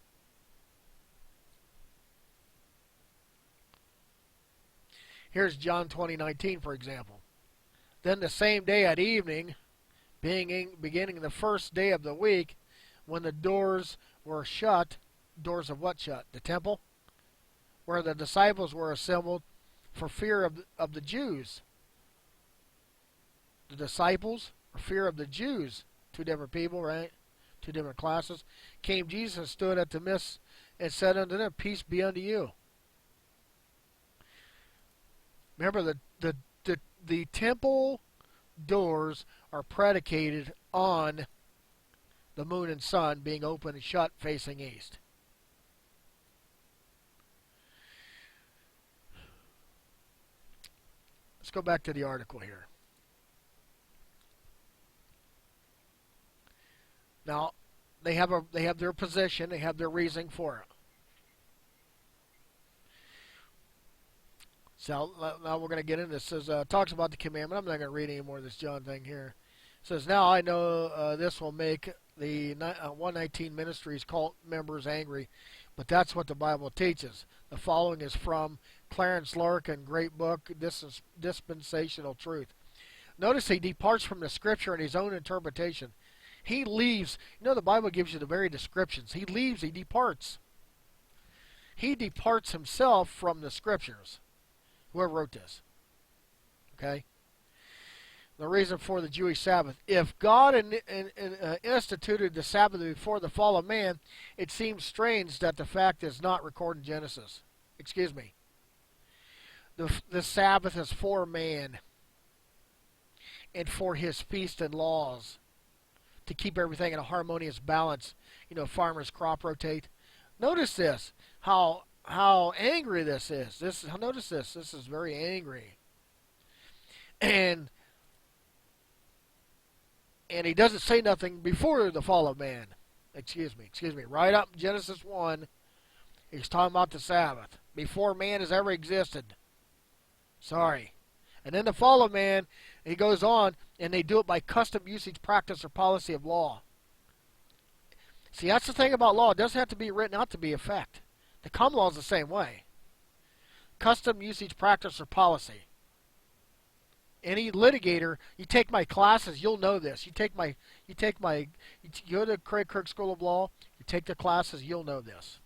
Here's John 20:19, for example. Then the same day at evening, beginning the first day of the week, when the doors were shut, doors of what shut? The temple, where the disciples were assembled, for fear of the Jews. The disciples, for fear of the Jews, two different people, right? Two different classes. Came Jesus and stood at the midst and said unto them, Peace be unto you. Remember, the temple doors are predicated on the moon and sun being open and shut facing east. Let's go back to the article here. Now, they have their position, they have their reasoning for it. So now we're going to get into this. It says, talks about the commandment. I'm not going to read any more of this John thing here. It says, now I know this will make the 119 Ministries cult members angry, but that's what the Bible teaches. The following is from Clarence Larkin, great book, This is Dispensational Truth. Notice he departs from the Scripture in his own interpretation. He leaves. You know, the Bible gives you the very descriptions. He leaves, he departs. He departs himself from the Scriptures. Whoever wrote this. Okay? The reason for the Jewish Sabbath. If God instituted the Sabbath before the fall of man, it seems strange that the fact is not recorded in Genesis. Excuse me. The Sabbath is for man and for his feast and laws to keep everything in a harmonious balance. You know, farmers crop rotate. Notice this, how angry this is. Notice this. This is very angry. And he doesn't say nothing before the fall of man. Excuse me. Right up in Genesis 1, he's talking about the Sabbath. Before man has ever existed. Sorry. And then the fall of man, he goes on, and they do it by custom, usage, practice, or policy of law. See, that's the thing about law. It doesn't have to be written out to be effect. The common law is the same way. Custom, usage, practice, or policy. Any litigator, you take my classes, you'll know this. You go to Craig Kirk School of Law, you take the classes, you'll know this.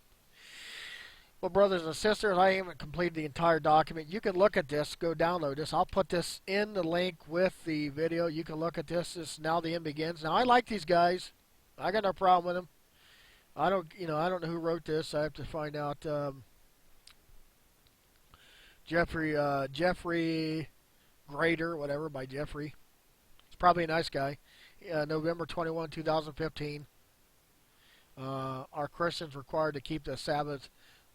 Well, brothers and sisters, I haven't completed the entire document. You can look at this, go download this. I'll put this in the link with the video. You can look at this. This is Now the End Begins. Now, I like these guys. I got no problem with them. I don't know who wrote this. I have to find out. Jeffrey Grader, whatever, by Jeffrey. He's probably a nice guy. November 21, 2015. Are Christians required to keep the Sabbath?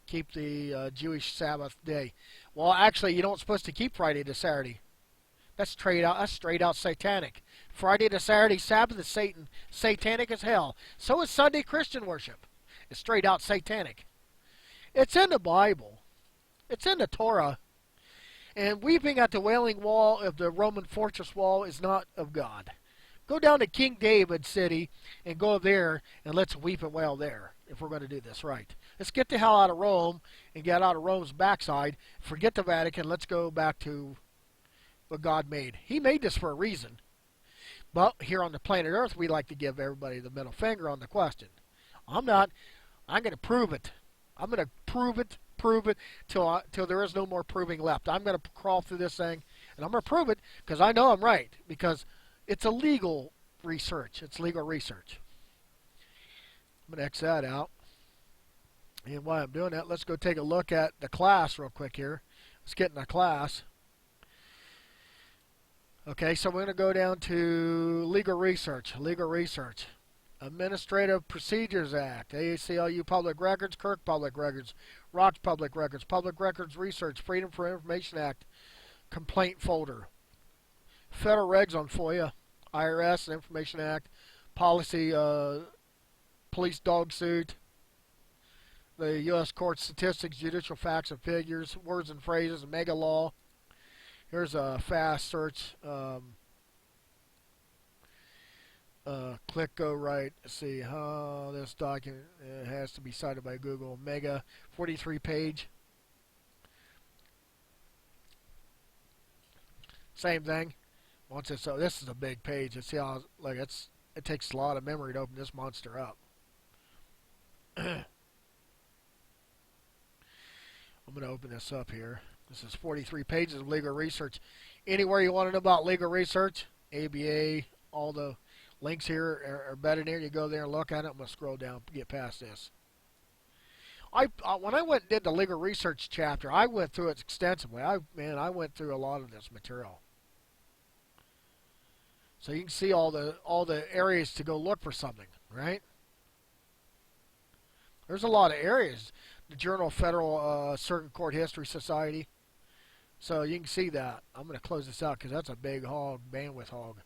Keep the Jewish Sabbath day? Well, actually, you don't supposed to keep Friday to Saturday. That's straight out satanic. Friday to Saturday Sabbath is satanic as hell. So is Sunday Christian worship. It's straight out satanic. It's in the Bible. It's in the Torah. And weeping at the Wailing Wall of the Roman fortress wall is not of God. Go down to King David's city and go there and let's weep and wail there if we're going to do this right. Let's get the hell out of Rome and get out of Rome's backside. Forget the Vatican. Let's go back to what God made. He made this for a reason. But here on the planet Earth, we like to give everybody the middle finger on the question. I'm not. I'm going to prove it. I'm going to prove it till there is no more proving left. I'm going to crawl through this thing, and I'm going to prove it because I know I'm right. Because it's a legal research. It's legal research. I'm going to X that out. And while I'm doing that, let's go take a look at the class real quick here. Let's get in the class. Okay, so we're going to go down to legal research. Legal research. Administrative Procedures Act. ACLU Public Records, Kirk Public Records, Rock Public Records, Public Records Research, Freedom for Information Act, Complaint Folder. Federal regs on FOIA, IRS and Information Act, Policy, Police Dog Suit, the U.S. Court Statistics, Judicial Facts and Figures, Words and Phrases, Mega Law. Here's a fast search. Click go right. Let's see how this document has to be cited by Google. Mega 43 page. Same thing. Once it's so, this is a big page. Let's see how it takes a lot of memory to open this monster up. I'm going to open this up here. This is 43 pages of legal research. Anywhere you want to know about legal research, ABA, all the links here are better there. You go there and look at it. I'm going to scroll down, get past this. When I went and did the legal research chapter, I went through it extensively. I went through a lot of this material. So you can see all the areas to go look for something, right? There's a lot of areas. The Journal of Federal Circuit Court History Society. So you can see that. I'm going to close this out because that's a big hog, bandwidth hog.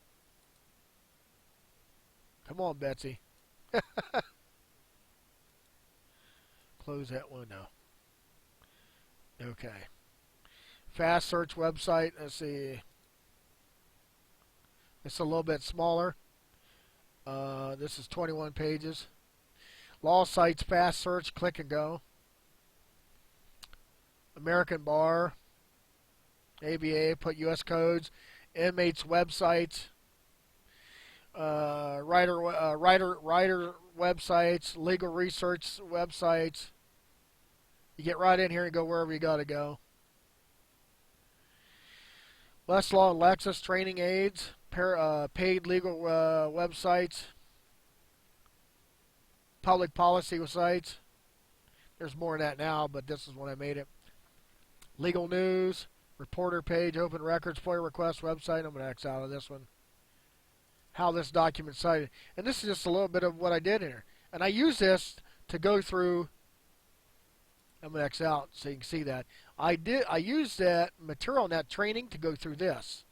Come on, Betsy. Close that window. Okay. Fast search website. Let's see. It's a little bit smaller. This is 21 pages. Law sites, fast search, click and go. American Bar, ABA, put U.S. codes, inmates' websites, writer websites, legal research websites. You get right in here and go wherever you got to go. Westlaw and Lexis training aids, paid legal websites, public policy sites. There's more than that now, but this is when I made it. Legal news, reporter page, open records, FOIA request website. I'm going to X out of this one. How this document cited. And this is just a little bit of what I did here. And I use this to go through. I'm going to X out so you can see that. I used that material in that training to go through this.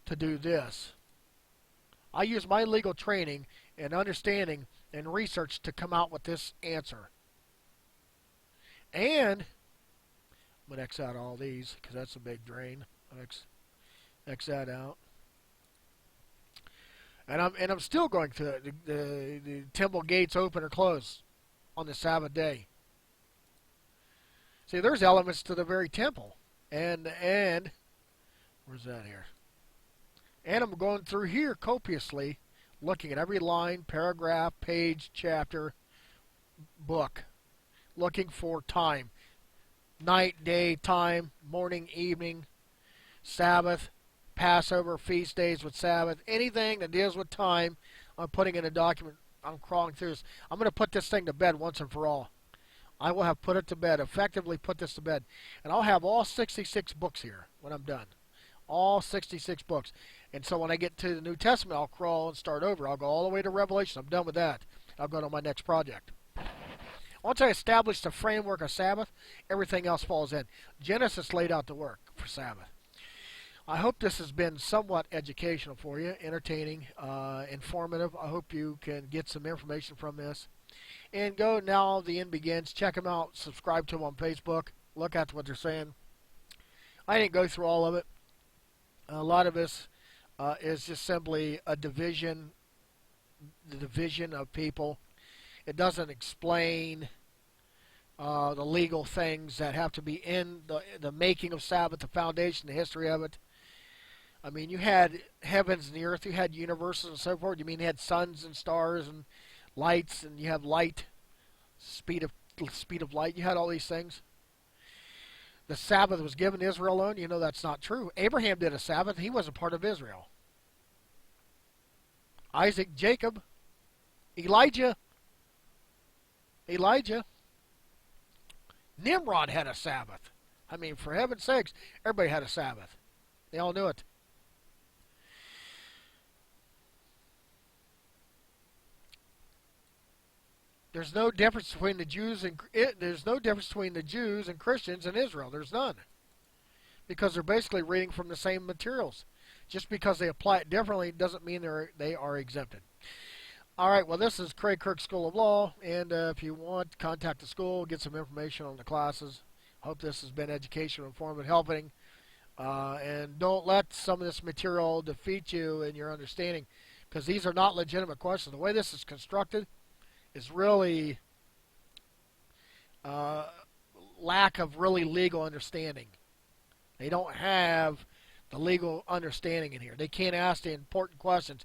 To do this. I use my legal training and understanding and research to come out with this answer. And I'm going to X out all these because that's a big drain. X that out. And I'm still going through it. The temple gates open or close on the Sabbath day. See, there's elements to the very temple. And where's that here? And I'm going through here copiously, looking at every line, paragraph, page, chapter, book, looking for time. Night, day, time, morning, evening, Sabbath, Passover, feast days with Sabbath, anything that deals with time, I'm putting in a document. I'm crawling through this. I'm going to put this thing to bed once and for all. I will have put it to bed, effectively put this to bed. And I'll have all 66 books here when I'm done. All 66 books. And so when I get to the New Testament, I'll crawl and start over. I'll go all the way to Revelation. I'm done with that. I'll go to my next project. Once I establish the framework of Sabbath, everything else falls in. Genesis laid out the work for Sabbath. I hope this has been somewhat educational for you, entertaining, informative. I hope you can get some information from this. And go now, the end begins. Check them out. Subscribe to them on Facebook. Look at what they're saying. I didn't go through all of it. A lot of this is just simply a division, the division of people. It doesn't explain the legal things that have to be in the making of Sabbath, the foundation, the history of it. I mean, you had heavens and the earth, you had universes and so forth. You mean you had suns and stars and lights, and you have light, speed of light. You had all these things. The Sabbath was given to Israel alone. You know that's not true. Abraham did a Sabbath. He wasn't part of Israel. Isaac, Jacob, Elijah. Nimrod had a Sabbath. I mean, for heaven's sakes, everybody had a Sabbath. They all knew it. There's no difference between the Jews and Christians in Israel. There's none, because they're basically reading from the same materials. Just because they apply it differently doesn't mean they are exempted. All right. Well, this is Craig Kirk School of Law, and if you want, contact the school, get some information on the classes. Hope this has been educational, informative, helping. And don't let some of this material defeat you in your understanding, because these are not legitimate questions. The way this is constructed is really lack of really legal understanding. They don't have the legal understanding in here. They can't ask the important questions.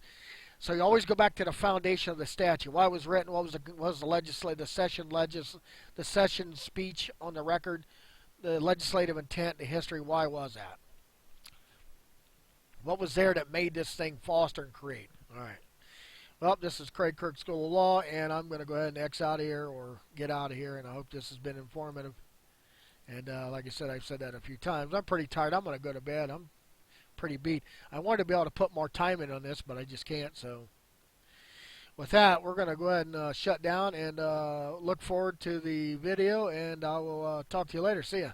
So you always go back to the foundation of the statute. Why it was written? What was the session speech on the record? the legislative intent, the history, why was that? What was there that made this thing foster and create? All right. Well, this is Craig Kirk School of Law, and I'm going to go ahead and X out of here or get out of here, and I hope this has been informative. And like I said, I've said that a few times. I'm pretty tired. I'm going to go to bed. I'm pretty beat. I wanted to be able to put more time in on this, but I just can't. So with that, we're going to go ahead and shut down and look forward to the video, and I will talk to you later. See ya.